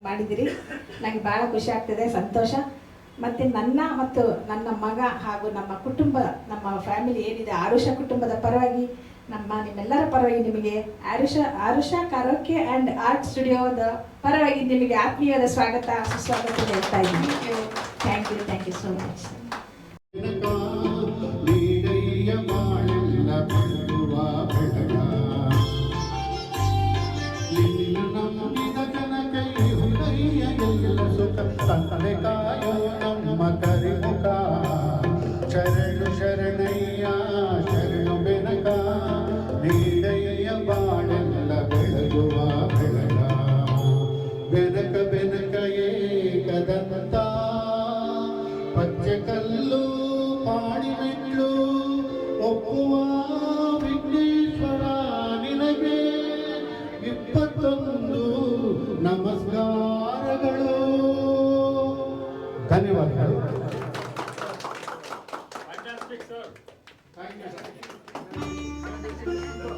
ಮಾಡಿದಿರಿ. ನನಗೆ ಭಾಳ ಖುಷಿ ಆಗ್ತಿದೆ, ಸಂತೋಷ. ಮತ್ತು ನನ್ನ ಮಗ ಹಾಗೂ ನಮ್ಮ ಕುಟುಂಬ, ನಮ್ಮ ಫ್ಯಾಮಿಲಿ ಏನಿದೆ ಆರುಷ ಕುಟುಂಬದ ಪರವಾಗಿ, ನಿಮ್ಮೆಲ್ಲರ ಪರವಾಗಿ ನಿಮಗೆ ಆರುಷ ಕರೋಕೆ ಆ್ಯಂಡ್ ಆರ್ಟ್ ಸ್ಟುಡಿಯೋದ ಪರವಾಗಿ ನಿಮಗೆ ಆತ್ಮೀಯವಾದ ಸುಸ್ವಾಗತ ಹೇಳ್ತಾ ಇದ್ದೀನಿ. Thank you so much. ಶರಣು ಶರಣಯ್ಯ ಶರಣು ಬೆನಕ ನೀಡಯ್ಯ ಬಾಳೆಲ್ಲ ಬೆಳಗುವ ಬೆಳಗ ಬೆನಕ ಬೆನಕ ಏಕದಂತ ಪಚ್ಚೆ ಕಲ್ಲು ಪಾಡಿಮೆಟ್ಲು ಒಪ್ಪುವ ವಿಘ್ನೇಶ್ವರ ನಿನಗೆ 21 ನಮಸ್ಕಾರಗಳು. ಧನ್ಯವಾದಗಳು. Fantastic, sir. Thank you, sir.